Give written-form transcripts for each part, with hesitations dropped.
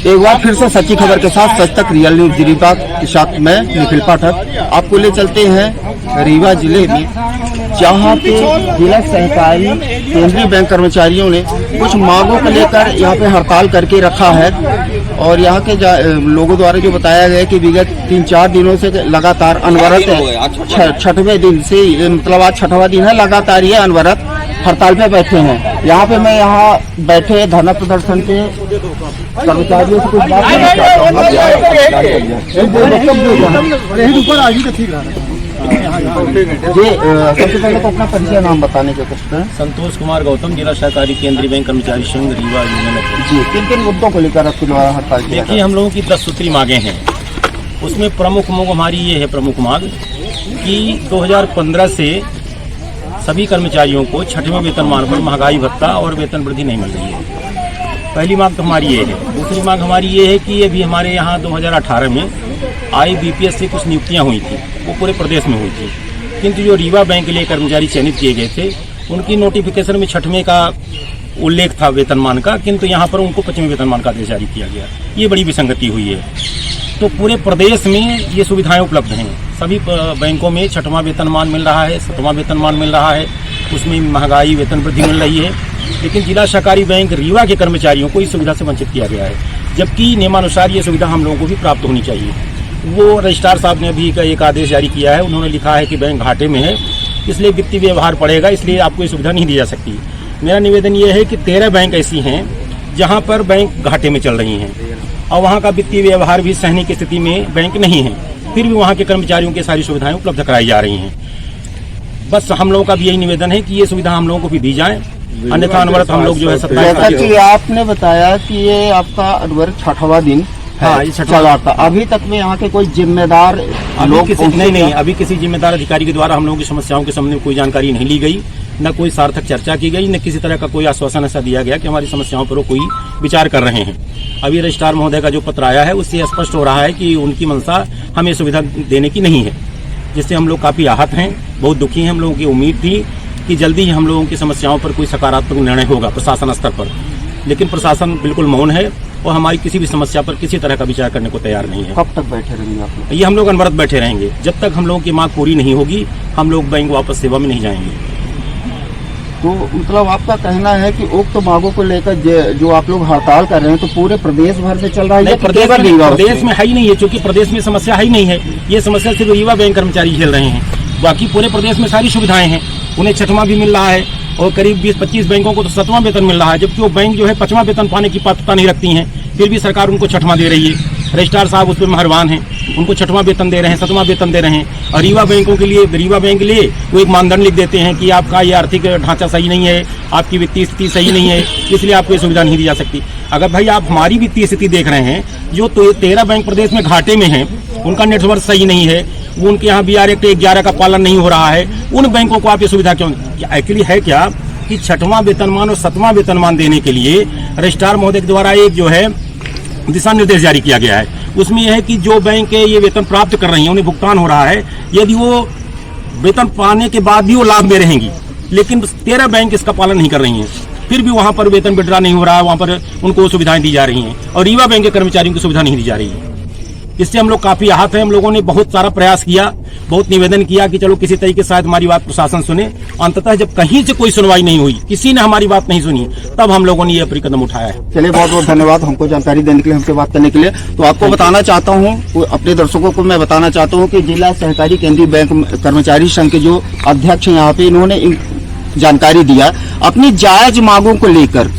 एक बार फिर से सच्ची खबर के साथ सच तक रियल न्यूज रीवा के साथ मैं निखिल पाठक आपको ले चलते हैं रीवा जिले में, जहां पे जिला सहकारी केंद्रीय बैंक कर्मचारियों ने कुछ मांगों को लेकर यहां पे हड़ताल करके रखा है। और यहां के लोगों द्वारा जो बताया गया कि विगत 3-4 दिनों से लगातार अनवरत है, छठवें दिन से मतलब आज 6वां दिन है, लगातार ये अनवरत हड़ताल पे बैठे हैं। यहाँ पे मैं बैठे धरना प्रदर्शन के कर्मचारियों से कुछ बात करना चाहता हूँ। जी सबसे पहले तो अपना परिचय नाम बताने के कुछ हैं। संतोष कुमार गौतम, जिला सहकारी केंद्रीय बैंक कर्मचारी संघ रीवा यूनियन। जी किन मुद्दों को लेकर आपके द्वारा हड़ताल किया? देखिए हम लोगों की 10 सूत्री मांगे हैं, उसमें प्रमुख मांग हमारी ये है, प्रमुख मांग कि 2015 से सभी कर्मचारियों को 6वें वेतनमान पर महंगाई भत्ता और वेतन वृद्धि नहीं मिल रही है। पहली मांग तो हमारी ये है। दूसरी मांग हमारी ये है कि अभी हमारे यहाँ 2018 में IBPS से कुछ नियुक्तियाँ हुई थी, वो पूरे प्रदेश में हुई थी, किंतु जो रीवा बैंक के लिए कर्मचारी चयनित किए गए थे उनकी नोटिफिकेशन में 6वें का उल्लेख था वेतनमान का, किंतु यहाँ पर उनको 5वें वेतनमान का आदेश जारी किया गया। ये बड़ी विसंगति हुई है। तो पूरे प्रदेश में ये सुविधाएं उपलब्ध हैं, सभी बैंकों में 6वां वेतनमान मिल रहा है, 7वां वेतनमान मिल रहा है, उसमें महंगाई वेतन वृद्धि मिल रही है, लेकिन जिला सहकारी बैंक रीवा के कर्मचारियों को इस सुविधा से वंचित किया गया है, जबकि नियमानुसार ये सुविधा हम लोगों को भी प्राप्त होनी चाहिए। वो रजिस्ट्रार साहब ने अभी एक आदेश जारी किया है, उन्होंने लिखा है कि बैंक घाटे में है, इसलिए वित्तीय व्यवहार पड़ेगा, इसलिए आपको ये सुविधा नहीं दी जा सकती। मेरा निवेदन ये है कि 13 बैंक ऐसी हैं जहाँ पर बैंक घाटे में चल रही हैं और वहाँ का वित्तीय व्यवहार भी सहने की स्थिति में बैंक नहीं है, फिर भी वहाँ के कर्मचारियों की सारी सुविधाएं उपलब्ध कराई जा रही हैं। बस हम लोगों का भी यही निवेदन है कि ये सुविधा हम लोगों को भी दी जाए, अन्यथा अनवरत हम लोग जो है 27। आपने बताया कि ये आपका अनवरत 6वां दिन चला था, अभी तक में यहाँ के कोई जिम्मेदार लोग नहीं, अभी किसी जिम्मेदार अधिकारी के द्वारा हम लोगों की समस्याओं के संबंध में कोई जानकारी नहीं ली गई, न कोई सार्थक चर्चा की गई, न किसी तरह का कोई आश्वासन ऐसा दिया गया कि हमारी समस्याओं पर वो कोई विचार कर रहे हैं। अभी रजिस्ट्रार महोदय का जो पत्र आया है उससे स्पष्ट हो रहा है कि उनकी मंशा हमें सुविधा देने की नहीं है, जिससे हम लोग काफी आहत हैं, बहुत दुखी हैं। हम लोगों की उम्मीद थी कि जल्दी ही हम लोगों की समस्याओं पर कोई सकारात्मक निर्णय होगा प्रशासन स्तर पर, लेकिन प्रशासन बिल्कुल मौन है और हमारी किसी भी समस्या पर किसी तरह का विचार करने को तैयार नहीं है। कब तक बैठे रहेंगे आप लोग? ये हम लोग अनवरत बैठे रहेंगे जब तक हम लोगों की मांग पूरी नहीं होगी, हम लोग बैंक वापस सेवा में नहीं जाएंगे। तो मतलब आपका कहना है कि उक्त मांगों को लेकर जो आप लोग हड़ताल कर रहे हैं तो पूरे प्रदेश भर में चल रहा है? प्रदेश में है ही नहीं है, क्योंकि प्रदेश में समस्या है ही नहीं है। ये समस्या सिर्फ रीवा बैंक कर्मचारी झेल रहे हैं, बाकी पूरे प्रदेश में सारी सुविधाएं हैं। उन्हें 6वां भी मिल रहा है और करीब 20-25 बैंकों को तो 7वां वेतन मिल रहा है, जबकि वो बैंक जो है 5वां वेतन पाने की पात्रता नहीं रखती हैं, फिर भी सरकार उनको 6वां दे रही है। रजिस्ट्रार साहब उस पर मेहरबान हैं, उनको 6वां वेतन दे रहे हैं, 7वां वेतन दे रहे हैं। और रीवा बैंकों के लिए, रीवा बैंक के लिए वो एक मानदंड लिख देते हैं कि आपका ये आर्थिक ढांचा सही नहीं है, आपकी वित्तीय स्थिति सही नहीं है, इसलिए आपको ये सुविधा नहीं दी जा सकती। अगर भाई आप हमारी वित्तीय स्थिति देख रहे हैं, जो 13 बैंक प्रदेश में घाटे में हैं, उनका नेटवर्क सही नहीं है, वो उनके यहाँ BR Act 11 का पालन नहीं हो रहा है, उन बैंकों को आप ये सुविधा क्यों? एक्चुअली है क्या कि 6वां वेतनमान और 7वां वेतनमान देने के लिए रजिस्ट्रार महोदय के द्वारा एक जो है दिशा निर्देश जारी किया गया है। उसमें यह है कि जो बैंक ये वेतन प्राप्त कर रही हैं, उन्हें भुगतान हो रहा है, यदि वो वेतन पाने के बाद भी वो लाभ में रहेंगी, लेकिन 13 बैंक इसका पालन नहीं कर रही हैं, फिर भी वहां पर वेतन विड्रा नहीं हो रहा है, वहां पर उनको सुविधाएं दी जा रही हैं और रीवा बैंक के कर्मचारियों को सुविधा नहीं दी जा रही है। इससे हम लोग काफी आहत हैं। हम लोगों ने बहुत सारा प्रयास किया, बहुत निवेदन किया कि चलो किसी तरीके से शायद हमारी बात प्रशासन सुने। अंततः जब कहीं से कोई सुनवाई नहीं हुई, किसी ने हमारी बात नहीं सुनी, तब हम लोगों ने ये कदम उठाया है। चलिए बहुत बहुत धन्यवाद हमको जानकारी देने के लिए, हमसे बात करने के लिए। तो आपको बताना चाहता हूँ, अपने दर्शकों को मैं बताना चाहता हूँ कि जिला सहकारी केंद्रीय बैंक कर्मचारी संघ के जो अध्यक्ष हैं यहाँ पे, इन्होंने जानकारी दिया अपनी जायज मांगों को लेकर।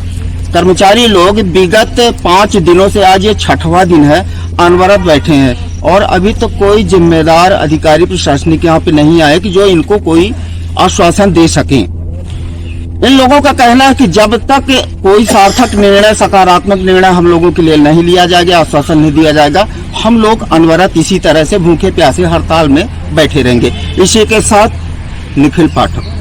कर्मचारी लोग विगत 5 दिनों से, आज ये 6वां दिन है, अनवरत बैठे हैं और अभी तो कोई जिम्मेदार अधिकारी प्रशासनिक यहाँ पे नहीं आए कि जो इनको कोई आश्वासन दे सकें। इन लोगों का कहना है कि जब तक कोई सार्थक निर्णय, सकारात्मक निर्णय हम लोगों के लिए नहीं लिया जाएगा, आश्वासन नहीं दिया जाएगा, हम लोग अनवरत इसी तरह से भूखे प्यासे हड़ताल में बैठे रहेंगे। इसी के साथ निखिल पाठक।